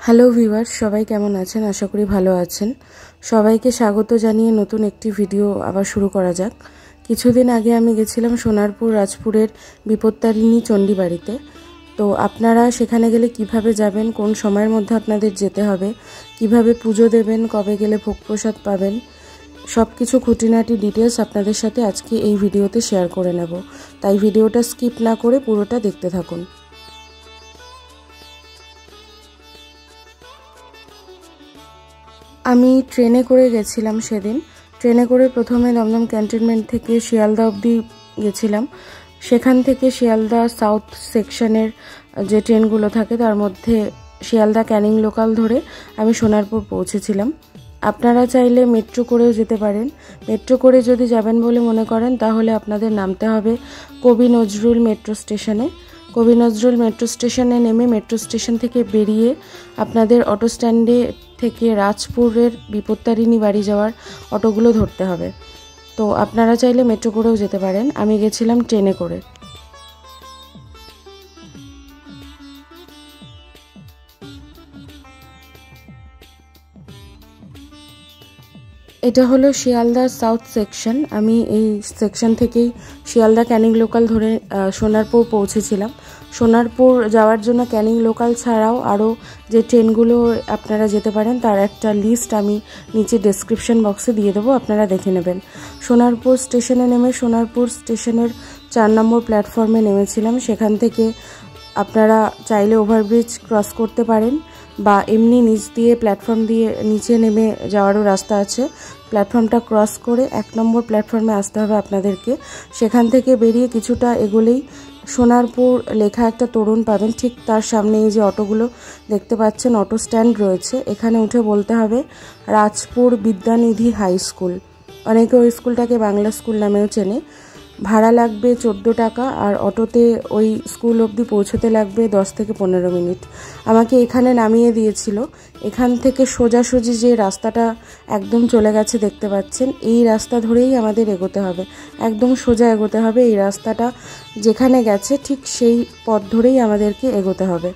Hello viewers, সবাই কেমন আছেন? আশা করি ভালো আছেন। সবাইকে স্বাগত জানিয়ে নতুন একটি ভিডিও আবার শুরু করা যাক। কিছুদিন আগে আমি গেছিলাম সোনারপুর রাজপুরের বিপত্তারিণী চণ্ডীবাড়িতে। তো আপনারা সেখানে গেলে কিভাবে যাবেন, কোন সময়ের মধ্যে আপনাদের যেতে হবে, কিভাবে পুজো দেবেন, কবে গেলে ভোগ প্রসাদ পাবেন, সব কিছু খুঁটিনাটি ডিটেলস আপনাদের সাথে আজকে এই ভিডিওতে শেয়ার করে নেব। তাই ভিডিওটা স্কিপ না করে পুরোটা দেখতে থাকুন। আমি ট্রেনে করে গেছিলাম সেদিন। ট্রেনে করে প্রথমে দমদম ক্যান্টনমেন্ট থেকে শিয়ালদা অবধি গেছিলাম। সেখান থেকে শিয়ালদা সাউথ সেকশনের যে ট্রেনগুলো থাকে তার মধ্যে শিয়ালদা ক্যানিং লোকাল ধরে আমি সোনারপুর পৌঁছেছিলাম। আপনারা চাইলে মেট্রো করেও যেতে পারেন। মেট্রো করে যদি যাবেন বলে মনে করেন তাহলে আপনাদের নামতে হবে কবি নজরুল মেট্রো স্টেশনে। কবি নজরুল মেট্রো স্টেশনে নেমে মেট্রো স্টেশন থেকে বেরিয়ে আপনাদের অটো স্ট্যান্ডে থেকে রাজপুরের বিপত্তারিণী বাড়ি যাওয়ার অটোগুলো ধরতে হবে। তো আপনারা চাইলে মেট্রো করেও যেতে পারেন। আমি গেছিলাম ট্রেনে করে। এটা হলো শিয়ালদা সাউথ সেকশন। আমি এই সেকশন থেকেই শিয়ালদা ক্যানিং লোকাল ধরে সোনারপুর পৌঁছেছিলাম। সোনারপুর যাওয়ার জন্য ক্যানিং লোকাল ছাড়াও আরও যে ট্রেনগুলো আপনারা যেতে পারেন তার একটা লিস্ট আমি নিচে ডেসক্রিপশন বক্সে দিয়ে দেবো, আপনারা দেখে নেবেন। সোনারপুর স্টেশনে নেমে সোনারপুর স্টেশনের 4 নম্বর প্ল্যাটফর্মে নেমেছিলাম। সেখান থেকে আপনারা চাইলে ওভারব্রিজ ক্রস করতে পারেন বা এমনি নিচ দিয়ে প্ল্যাটফর্ম দিয়ে নিচে নেমে যাওয়ারও রাস্তা আছে। প্ল্যাটফর্মটা ক্রস করে 1 নম্বর প্ল্যাটফর্মে আসতে হবে আপনাদেরকে। সেখান থেকে বেরিয়ে কিছুটা এগোলেই সোনারপুর লেখা একটা তোরণ পাবেন। ঠিক তার সামনে এই যে অটোগুলো দেখতে পাচ্ছেন, অটো স্ট্যান্ড রয়েছে। এখানে উঠে বলতে হবে রাজপুর বিদ্যানিধি হাই স্কুল। অনেকে ওই স্কুলটাকে বাংলা স্কুল নামেও চেনে। ভাড়া লাগবে 14 টাকা, আর অটোতে ওই স্কুল অবধি পৌঁছতে লাগবে 10 থেকে 15 মিনিট। আমাকে এখানে নামিয়ে দিয়েছিল। এখান থেকে সোজাসুজি যে রাস্তাটা একদম চলে গেছে দেখতে পাচ্ছেন, এই রাস্তা ধরেই আমাদের এগোতে হবে। একদম সোজা এগোতে হবে। এই রাস্তাটা যেখানে গেছে ঠিক সেই পথ ধরেই আমাদেরকে এগোতে হবে।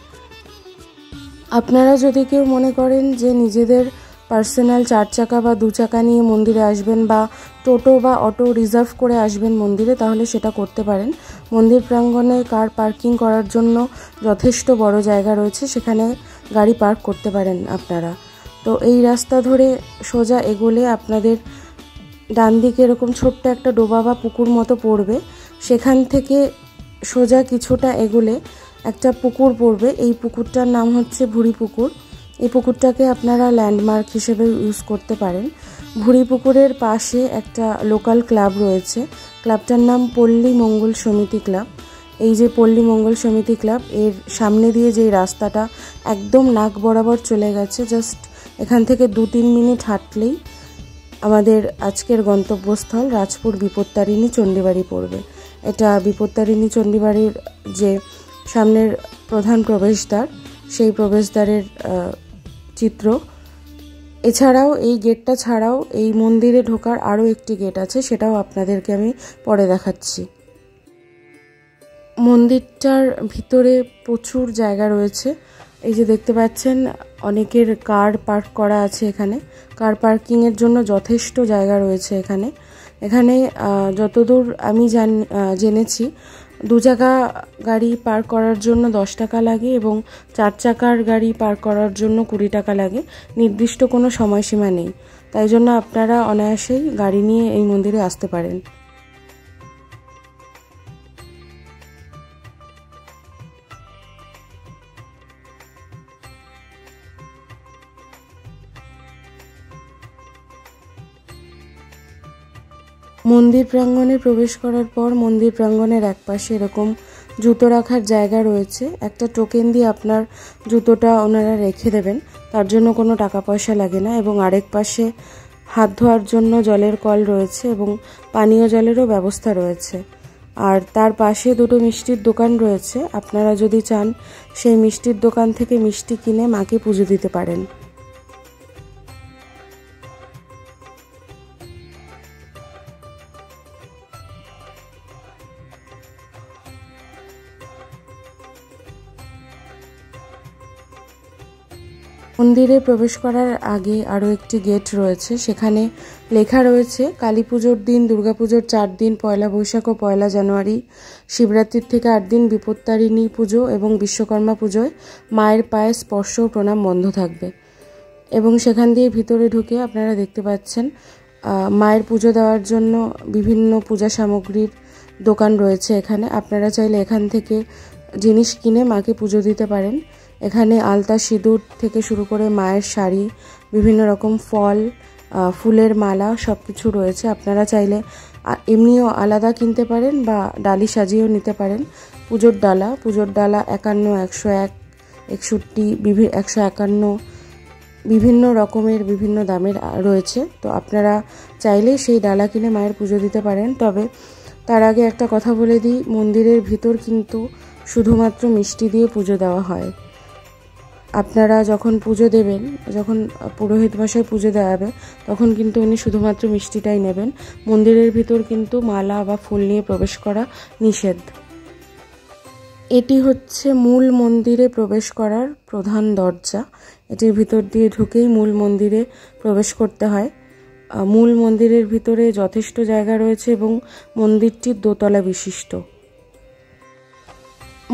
আপনারা যদি কেউ মনে করেন যে নিজেদের পার্সোনাল 4 চাকা বা 2 চাকা নিয়ে মন্দিরে আসবেন বা টোটো বা অটো রিজার্ভ করে আসবেন মন্দিরে, তাহলে সেটা করতে পারেন। মন্দির প্রাঙ্গণে কার পার্কিং করার জন্য যথেষ্ট বড় জায়গা রয়েছে, সেখানে গাড়ি পার্ক করতে পারেন আপনারা। তো এই রাস্তা ধরে সোজা এগোলে আপনাদের ডান দিকে এরকম ছোট্ট একটা ডোবা বা পুকুর মতো পড়বে। সেখান থেকে সোজা কিছুটা এগোলে একটা পুকুর পড়বে। এই পুকুরটার নাম হচ্ছে ভুরি পুকুর। এই পুকুরটাকে আপনারা ল্যান্ডমার্ক হিসেবে ইউজ করতে পারেন। ভুরি পুকুরের পাশে একটা লোকাল ক্লাব রয়েছে। ক্লাবটার নাম পল্লী মঙ্গল সমিতি ক্লাব। এই যে পল্লী মঙ্গল সমিতি ক্লাব, এর সামনে দিয়ে যে রাস্তাটা একদম নাক বরাবর চলে গেছে, জাস্ট এখান থেকে 2-3 মিনিট হাঁটলেই আমাদের আজকের গন্তব্যস্থল রাজপুর বিপত্তারিণী চণ্ডীবাড়ি পড়বে। এটা বিপত্তারিণী চণ্ডীবাড়ির যে সামনের প্রধান প্রবেশদ্বার, সেই প্রবেশদ্বারের চিত্র। এছাড়াও এই গেটটা ছাড়াও এই মন্দিরে ঢোকার আরও একটি গেট আছে, সেটাও আপনাদেরকে আমি পরে দেখাচ্ছি। মন্দিরটার ভিতরে প্রচুর জায়গা রয়েছে। এই যে দেখতে পাচ্ছেন অনেকের কার পার্ক করা আছে এখানে। কার পার্কিংয়ের জন্য যথেষ্ট জায়গা রয়েছে এখানে। এখানে যতদূর আমি জেনেছি 2 চাকা গাড়ি পার্ক করার জন্য 10 টাকা লাগে এবং 4 চাকার গাড়ি পার্ক করার জন্য 20 টাকা লাগে। নির্দিষ্ট কোনো সময়সীমা নেই। তাই জন্য আপনারা অনায়াসেই গাড়ি নিয়ে এই মন্দিরে আসতে পারেন। মন্দির প্রাঙ্গণে প্রবেশ করার পর মন্দির প্রাঙ্গণের একপাশে এরকম জুতো রাখার জায়গা রয়েছে। একটা টোকেন দিয়ে আপনার জুতোটা ওনারা রেখে দেবেন, তার জন্য কোনো টাকা পয়সা লাগে না। এবং আরেক পাশে হাত ধোয়ার জন্য জলের কল রয়েছে এবং পানীয় জলেরও ব্যবস্থা রয়েছে। আর তার পাশে 2টো মিষ্টির দোকান রয়েছে। আপনারা যদি চান সেই মিষ্টির দোকান থেকে মিষ্টি কিনে মাকে পুজো দিতে পারেন। মন্দিরে প্রবেশ করার আগে আরও একটি গেট রয়েছে, সেখানে লেখা রয়েছে কালী পুজোর দিন, দুর্গাপুজোর 4 দিন, পয়লা বৈশাখ ও পয়লা জানুয়ারি, শিবরাত্রির থেকে 8 দিন বিপত্তারিণী পুজো এবং বিশ্বকর্মা পুজোয় মায়ের পায়ে স্পর্শ ও প্রণাম বন্ধ থাকবে। এবং সেখান দিয়ে ভিতরে ঢুকে আপনারা দেখতে পাচ্ছেন মায়ের পুজো দেওয়ার জন্য বিভিন্ন পূজা সামগ্রীর দোকান রয়েছে এখানে। আপনারা চাইলে এখান থেকে জিনিস কিনে মাকে পুজো দিতে পারেন। এখানে আলতা সিঁদুর থেকে শুরু করে মায়ের শাড়ি, বিভিন্ন রকম ফল, ফুলের মালা সব কিছু রয়েছে। আপনারা চাইলে এমনিও আলাদা কিনতে পারেন বা ডালি সাজিয়েও নিতে পারেন। পুজোর ডালা 51, 101, 61, 151 বিভিন্ন রকমের বিভিন্ন দামের রয়েছে। তো আপনারা চাইলে সেই ডালা কিনে মায়ের পুজো দিতে পারেন। তবে তার আগে একটা কথা বলে দিই, মন্দিরের ভিতর কিন্তু শুধুমাত্র মিষ্টি দিয়ে পুজো দেওয়া হয়। আপনারা যখন পুজো দেবেন, যখন পুরোহিত মশাই পুজো দেওয়াবে, তখন কিন্তু উনি শুধুমাত্র মিষ্টিটাই নেবেন। মন্দিরের ভিতর কিন্তু মালা বা ফুল নিয়ে প্রবেশ করা নিষেধ। এটি হচ্ছে মূল মন্দিরে প্রবেশ করার প্রধান দরজা। এটির ভিতর দিয়ে ঢুকেই মূল মন্দিরে প্রবেশ করতে হয়। মূল মন্দিরের ভিতরে যথেষ্ট জায়গা রয়েছে এবং মন্দিরটি দোতলা বিশিষ্ট।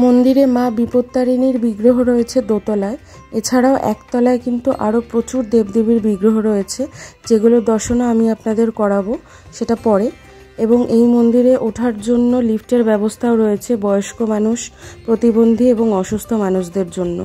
মন্দিরে মা বিপত্তারিণীর বিগ্রহ রয়েছে দোতলায়। এছাড়াও একতলায় কিন্তু আরও প্রচুর দেবদেবীর বিগ্রহ রয়েছে, যেগুলো দর্শন আমি আপনাদের করাবো সেটা পরে। এবং এই মন্দিরে ওঠার জন্য লিফটের ব্যবস্থাও রয়েছে বয়স্ক মানুষ, প্রতিবন্ধী এবং অসুস্থ মানুষদের জন্য।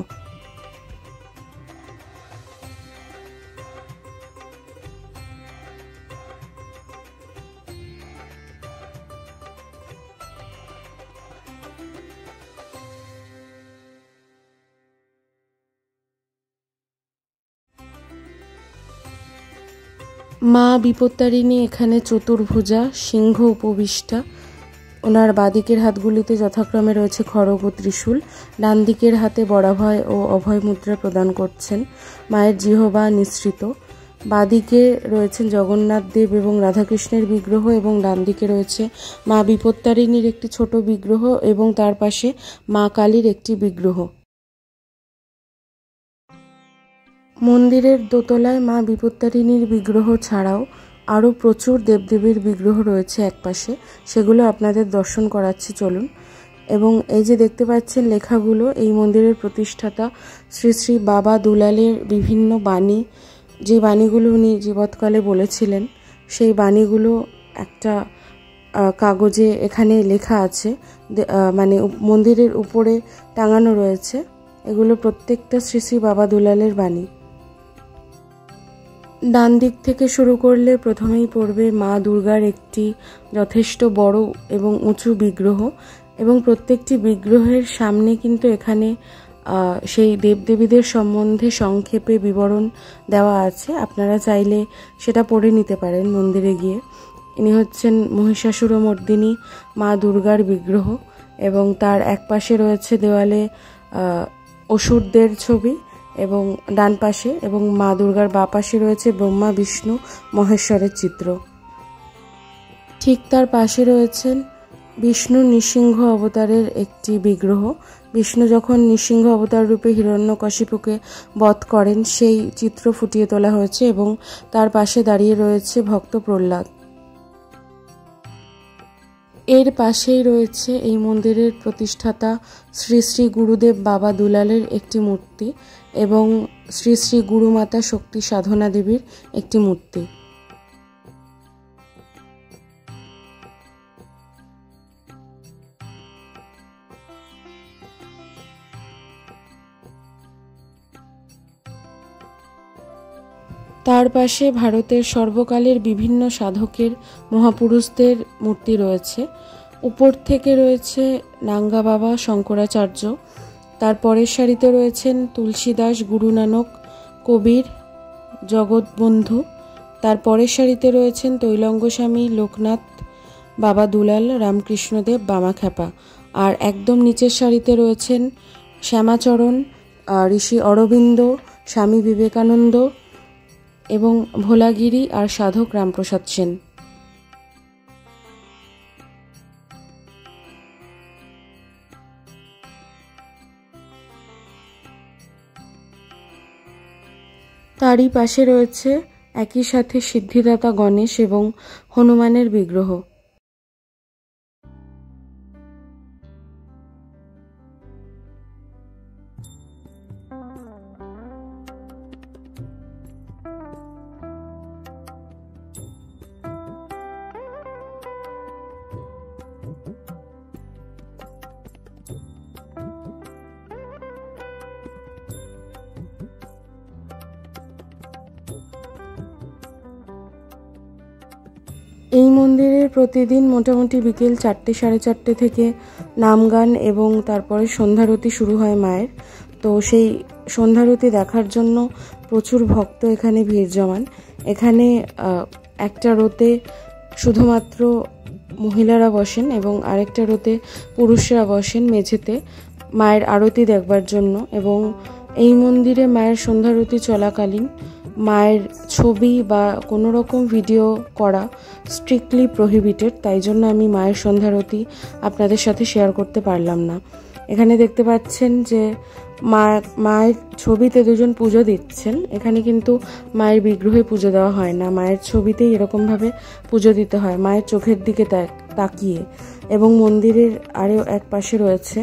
মা বিপত্তারিণী এখানে চতুর্ভুজা, সিংহ উপবিষ্টা। ওনার বাঁদিকের হাতগুলিতে যথাক্রমে রয়েছে খড়গ ও ত্রিশূল, ডান দিকের হাতে বরাভয় ও অভয় মুদ্রা প্রদান করছেন। মায়ের জিহ্বা নিঃসৃত। বাঁদিকে রয়েছেন জগন্নাথ দেব এবং রাধাকৃষ্ণের বিগ্রহ এবং ডান দিকে রয়েছে মা বিপত্তারিণীর একটি ছোট বিগ্রহ এবং তার পাশে মা কালীর একটি বিগ্রহ। মন্দিরের দোতলায় মা বিপত্তারিণীর বিগ্রহ ছাড়াও আরও প্রচুর দেবদেবীর বিগ্রহ রয়েছে একপাশে, সেগুলো আপনাদের দর্শন করাচ্ছি চলুন। এবং এই যে দেখতে পাচ্ছেন লেখাগুলো, এই মন্দিরের প্রতিষ্ঠাতা শ্রী শ্রী বাবা দুলালের বিভিন্ন বাণী, যে বাণীগুলো উনি জীবৎকালে বলেছিলেন, সেই বাণীগুলো একটা কাগজে এখানে লেখা আছে, মানে মন্দিরের উপরে টাঙানো রয়েছে। এগুলো প্রত্যেকটা শ্রী শ্রী বাবা দুলালের বাণী। ডান দিক থেকে শুরু করলে প্রথমেই পড়বে মা দুর্গার একটি যথেষ্ট বড় এবং উঁচু বিগ্রহ, এবং প্রত্যেকটি বিগ্রহের সামনে কিন্তু এখানে সেই দেবদেবীদের সম্বন্ধে সংক্ষেপে বিবরণ দেওয়া আছে। আপনারা চাইলে সেটা পড়ে নিতে পারেন মন্দিরে গিয়ে। ইনি হচ্ছেন মহিষাসুরমর্দিনী মা দুর্গার বিগ্রহ, এবং তার এক পাশে রয়েছে দেওয়ালে অসুরদের ছবি এবং ডান পাশে, এবং মা দুর্গার বাঁ পাশে রয়েছে ব্রহ্মা বিষ্ণু মহেশ্বরের চিত্র। ঠিক তার পাশে রয়েছেন বিষ্ণু নৃসিংহ অবতারের একটি বিগ্রহ। বিষ্ণু যখন নৃসিংহ অবতার রূপে হিরণ্যকশিপুকে বধ করেন, সেই চিত্র ফুটিয়ে তোলা হয়েছে এবং তার পাশে দাঁড়িয়ে রয়েছে ভক্ত প্রহ্লাদ। এর পাশেই রয়েছে এই মন্দিরের প্রতিষ্ঠাতা শ্রী শ্রী গুরুদেব বাবা দুলালের একটি মূর্তি এবং শ্রী শ্রী গুরুমাতা শক্তি সাধনা দেবীর একটি মূর্তি। তার পাশে ভারতের সর্বকালের বিভিন্ন সাধকের মহাপুরুষদের মূর্তি রয়েছে। উপর থেকে রয়েছে নাঙ্গা বাবা শঙ্করাচার্য, তার পরের সারিতে রয়েছেন তুলসীদাস, গুরু নানক, কবির, জগৎবন্ধু। তার পরের সারিতে রয়েছেন তৈলঙ্গ স্বামী, লোকনাথ, বাবা দুলাল, রামকৃষ্ণদেব, বামাখ্যাপা। আর একদম নিচের সারিতে রয়েছেন শ্যামাচরণ, ঋষি অরবিন্দ, স্বামী বিবেকানন্দ এবং ভোলাগিরি আর সাধক রামপ্রসাদ সেন। তারই পাশে রয়েছে একই সাথে সিদ্ধিদাতা গণেশ এবং হনুমানের বিগ্রহ। এই মন্দিরে প্রতিদিন মোটামুটি বিকেল 4টে সাড়ে 4টে থেকে নাম গান এবং তারপরে সন্ধ্যারতি শুরু হয় মায়ের। তো সেই সন্ধ্যারতি দেখার জন্য প্রচুর ভক্ত এখানে ভিড় জমান। এখানে একটা রোতে শুধুমাত্র মহিলারা বসেন এবং আরেকটা রোতে পুরুষরা বসেন মেঝেতে মায়ের আরতি দেখবার জন্য। এবং এই মন্দিরে মায়ের সন্ধ্যারতি চলাকালীন মায়ের ছবি বা কোনো রকম ভিডিও করা স্ট্রিক্টলি প্রহিবিটেড, তাই জন্য আমি মায়ের সন্ধ্যারতি আপনাদের সাথে শেয়ার করতে পারলাম না। এখানে দেখতে পাচ্ছেন যে মায়ের ছবিতে দুজন পুজো দিচ্ছেন। এখানে কিন্তু মায়ের বিগ্রহে পুজো দেওয়া হয় না, মায়ের ছবিতেই এরকমভাবে পুজো দিতে হয় মায়ের চোখের দিকে তাকিয়ে। এবং মন্দিরের আরও এক পাশে রয়েছে,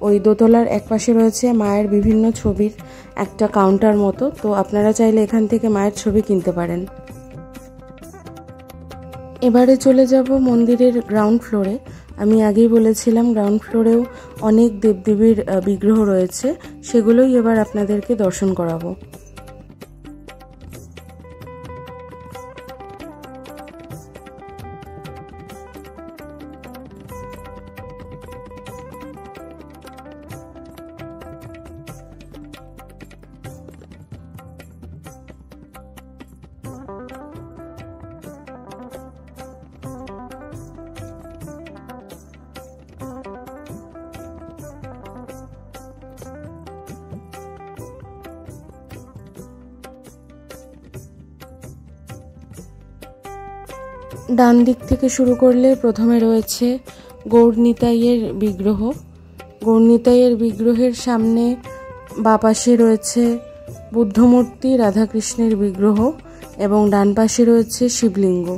ওই দোতলার এক পাশে রয়েছে মায়ের বিভিন্ন ছবির একটা কাউন্টার মতো। তো আপনারা চাইলে এখান থেকে মায়ের ছবি কিনতে পারেন। এবারে চলে যাব মন্দিরের গ্রাউন্ড ফ্লোরে। আমি আগেই বলেছিলাম গ্রাউন্ড ফ্লোরেও অনেক দেবদেবীর বিগ্রহ রয়েছে, সেগুলোই এবার আপনাদেরকে দর্শন করাবো। ডান দিক থেকে শুরু করলে প্রথমে রয়েছে গৌরনিতাইয়ের বিগ্রহ। গৌরনিতাইয়ের বিগ্রহের সামনে বাঁ পাশে রয়েছে বুদ্ধমূর্তি, রাধাকৃষ্ণের বিগ্রহ এবং ডান পাশে রয়েছে শিবলিঙ্গ।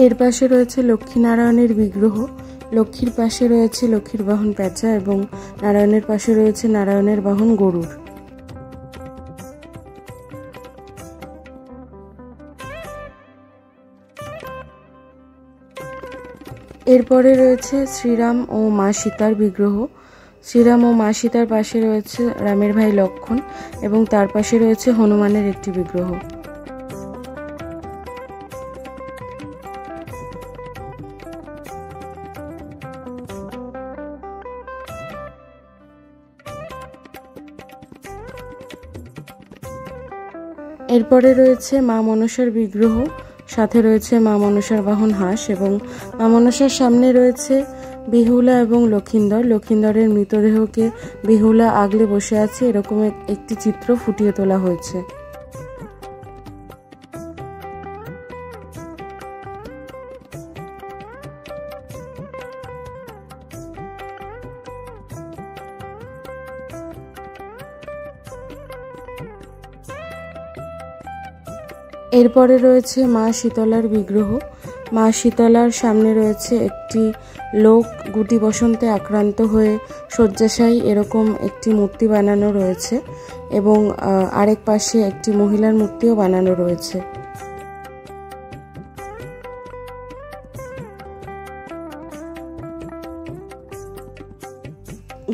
এর পাশে রয়েছে লক্ষ্মীনারায়ণের বিগ্রহ। লক্ষ্মীর পাশে রয়েছে লক্ষ্মীর বাহন প্যাঁচা এবং নারায়ণের পাশে রয়েছে নারায়ণের বাহন গরুড়। এরপরে রয়েছে শ্রীরাম ও মা সীতার বিগ্রহ। শ্রীরাম ও মা সীতার পাশে রয়েছে রামের ভাই লক্ষ্মণ এবং তার পাশে রয়েছে হনুমানের একটি বিগ্রহ। এরপরে রয়েছে মা মনসার বিগ্রহ, সাথে রয়েছে মা মনসার বাহন হাঁস এবং মা মনসার সামনে রয়েছে বেহুলা এবং লক্ষিন্দর। লক্ষিন্দরের মৃতদেহকে বেহুলা আগলে বসে আছে, এরকম একটি চিত্র ফুটিয়ে তোলা হয়েছে। এরপরে রয়েছে মা শীতলার বিগ্রহ। মা শীতলার সামনে রয়েছে একটি লোক গুটি বসন্তে আক্রান্ত হয়ে শয্যাশায়ী, এরকম একটি মূর্তি বানানো রয়েছে এবং আরেক পাশে একটি মহিলার মূর্তিও বানানো রয়েছে।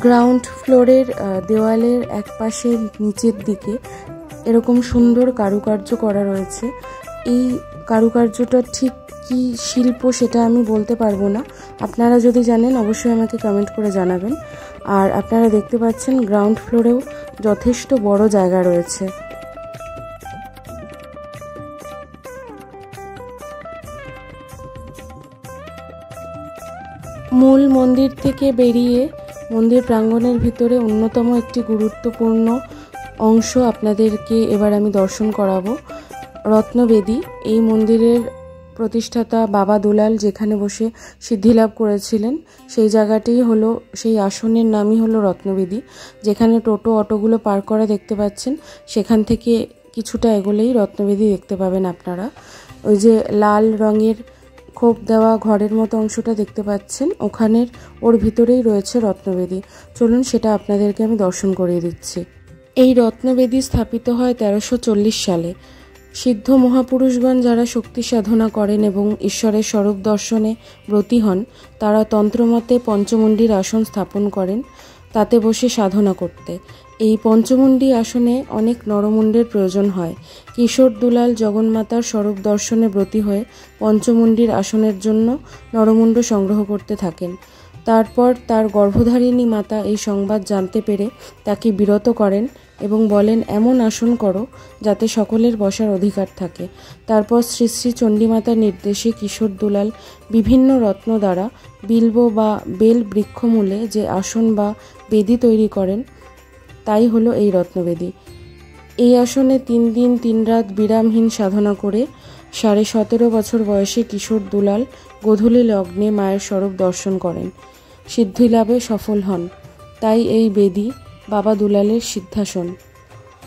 গ্রাউন্ড ফ্লোরের দেওয়ালের এক পাশে নিচের দিকে এরকম সুন্দর কারুকার্য করা রয়েছে। এই কারুকার্যটা ঠিক কি শিল্প সেটা আমি বলতে পারবো না, আপনারা যদি জানেন অবশ্যই আমাকে কমেন্ট করে জানাবেন। আর আপনারা দেখতে পাচ্ছেন গ্রাউন্ড ফ্লোরেও যথেষ্ট বড় জায়গা রয়েছে। মূল মন্দির থেকে বেরিয়ে মন্দির প্রাঙ্গণের ভিতরে অন্যতম একটি গুরুত্বপূর্ণ অংশ আপনাদেরকে এবার আমি দর্শন করাবো, রত্নবেদী। এই মন্দিরের প্রতিষ্ঠাতা বাবা দুলাল যেখানে বসে সিদ্ধিলাভ করেছিলেন সেই জায়গাটিই হলো, সেই আসনের নামই হলো রত্নবেদী। যেখানে টোটো অটোগুলো পার করা দেখতে পাচ্ছেন, সেখান থেকে কিছুটা এগোলেই রত্নবেদী দেখতে পাবেন আপনারা। ওই যে লাল রঙের খোপ দেওয়া ঘরের মতো অংশটা দেখতে পাচ্ছেন, ওর ভিতরেই রয়েছে রত্নবেদী। চলুন সেটা আপনাদেরকে আমি দর্শন করিয়ে দিচ্ছি। এই রত্নবেদী স্থাপিত হয় 1340 সালে। সিদ্ধ মহাপুরুষগণ যারা শক্তি সাধনা করেন এবং ঈশ্বরের স্বরূপ দর্শনে ব্রতী হন, তারা তন্ত্রমতে পঞ্চমুণ্ডির আসন স্থাপন করেন তাতে বসে সাধনা করতে। এই পঞ্চমুণ্ডি আসনে অনেক নরমুণ্ডের প্রয়োজন হয়। কিশোর দুলাল জগন্মাতার স্বরূপ দর্শনে ব্রতী হয়ে পঞ্চমুণ্ডির আসনের জন্য নরমুণ্ড সংগ্রহ করতে থাকেন। তারপর তার গর্ভধারিণী মাতা এই সংবাদ জানতে পেরে তাকে বিরত করেন এবং বলেন, এমন আসন করো যাতে সকলের বসার অধিকার থাকে। তারপর শ্রী শ্রী চণ্ডীমাতার নির্দেশে কিশোর দুলাল বিভিন্ন রত্ন দ্বারা বিল্ব বা বেল বৃক্ষমূলে যে আসন বা বেদি তৈরি করেন তাই হলো এই রত্নবেদী। এই আসনে 3 দিন 3 রাত বিরামহীন সাধনা করে 17.5 বছর বয়সে কিশোর দুলাল গোধূলি লগ্নে মায়ের স্বরূপ দর্শন করেন, সিদ্ধিলাভে সফল হন। তাই এই বেদি বাবা দুলালের সিদ্ধাসন।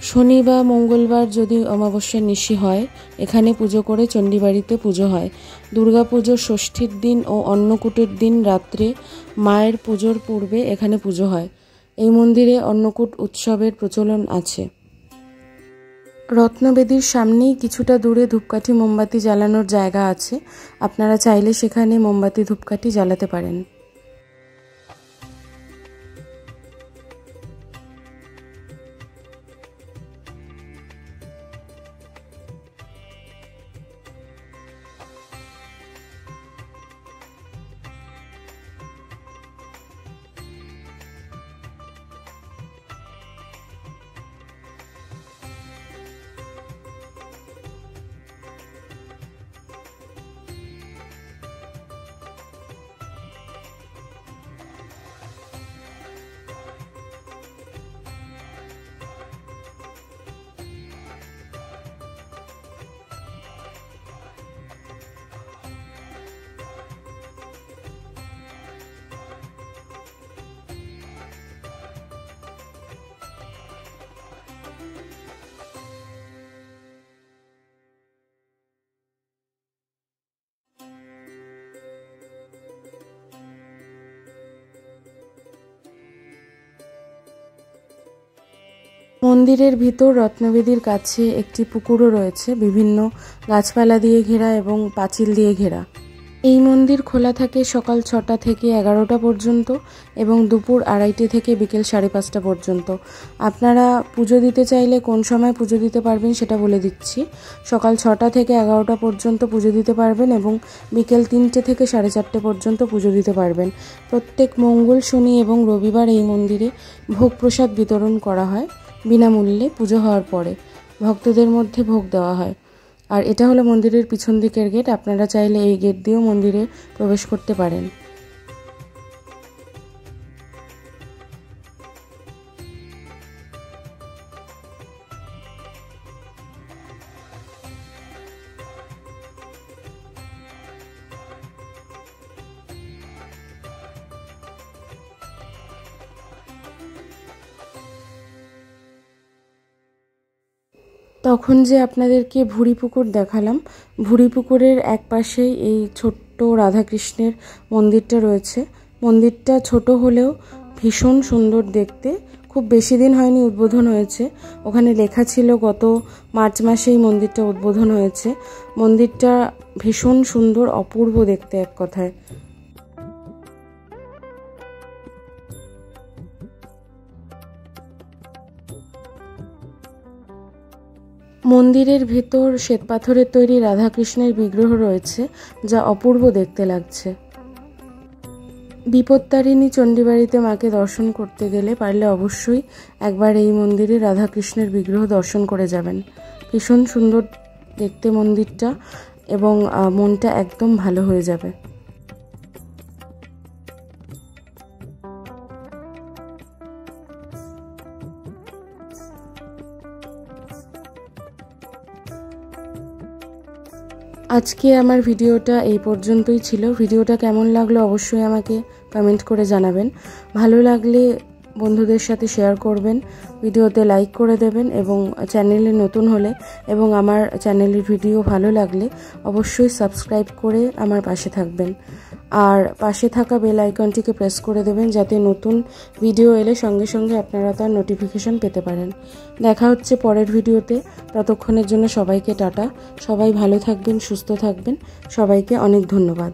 শনি বা মঙ্গলবার যদি অমাবস্যার নিশি হয়, এখানে পুজো করে চণ্ডীবাড়িতে পুজো হয়। দুর্গাপুজোর ষষ্ঠীর দিন ও অন্নকূটের দিন রাত্রে মায়ের পুজোর পূর্বে এখানে পুজো হয়। এই মন্দিরে অন্নকূট উৎসবের প্রচলন আছে। রত্নবেদীর সামনেই কিছুটা দূরে ধূপকাঠি মোমবাতি জ্বালানোর জায়গা আছে, আপনারা চাইলে সেখানে মোমবাতি ধূপকাঠি জ্বালাতে পারেন। মন্দিরের ভিতর রত্নবেদীর কাছে একটি পুকুরও রয়েছে, বিভিন্ন গাছপালা দিয়ে ঘেরা এবং পাঁচিল দিয়ে ঘেরা। এই মন্দির খোলা থাকে সকাল 6টা থেকে 11টা পর্যন্ত এবং দুপুর 2:30 থেকে বিকেল 5:30 পর্যন্ত। আপনারা পুজো দিতে চাইলে কোন সময় পুজো দিতে পারবেন সেটা বলে দিচ্ছি। সকাল 6টা থেকে 11টা পর্যন্ত পুজো দিতে পারবেন এবং বিকেল 3টে থেকে 4:30 পর্যন্ত পুজো দিতে পারবেন। প্রত্যেক মঙ্গল, শনি এবং রবিবার এই মন্দিরে ভোগ প্রসাদ বিতরণ করা হয় বিনামূল্যে। পুজো হওয়ার পরে ভক্তদের মধ্যে ভোগ দেওয়া হয়। আর এটা হলো মন্দিরের পিছন দিকের গেট, আপনারা চাইলে এই গেট দিয়েও মন্দিরে প্রবেশ করতে পারেন। তখন যে আপনাদেরকে ভুঁড়িপুকুর দেখালাম, ভুঁড়িপুকুরের এক পাশেই এই ছোট্ট রাধাকৃষ্ণের মন্দিরটা রয়েছে। মন্দিরটা ছোট হলেও ভীষণ সুন্দর দেখতে। খুব বেশি দিন হয়নি উদ্বোধন হয়েছে। ওখানে লেখা ছিল গত মার্চ মাসেই মন্দিরটা উদ্বোধন হয়েছে। মন্দিরটা ভীষণ সুন্দর, অপূর্ব দেখতে এক কথায়। মন্দিরের ভেতর শ্বেতপাথরের তৈরি রাধাকৃষ্ণের বিগ্রহ রয়েছে, যা অপূর্ব দেখতে লাগছে। বিপত্তারিণী চণ্ডীবাড়িতে মাকে দর্শন করতে গেলে পারলে অবশ্যই একবার এই মন্দিরে রাধাকৃষ্ণের বিগ্রহ দর্শন করে যাবেন। ভীষণ সুন্দর দেখতে মন্দিরটা এবং মনটা একদম ভালো হয়ে যাবে। আজকে আমার ভিডিওটা এই পর্যন্তই ছিল। ভিডিওটা কেমন লাগলো অবশ্যই আমাকে কমেন্ট করে জানাবেন। ভালো লাগলে বন্ধুদের সাথে শেয়ার করবেন, ভিডিওতে লাইক করে দেবেন এবং চ্যানেলে নতুন হলে এবং আমার চ্যানেলের ভিডিও ভালো লাগলে অবশ্যই সাবস্ক্রাইব করে আমার পাশে থাকবেন। আর পাশে থাকা বেল আইকনটিকে প্রেস করে দেবেন যাতে নতুন ভিডিও এলে সঙ্গে সঙ্গে আপনারা তার নোটিফিকেশন পেতে পারেন। দেখা হচ্ছে পরের ভিডিওতে। ততক্ষণের জন্য সবাইকে টাটা। সবাই ভালো থাকবেন, সুস্থ থাকবেন। সবাইকে অনেক ধন্যবাদ।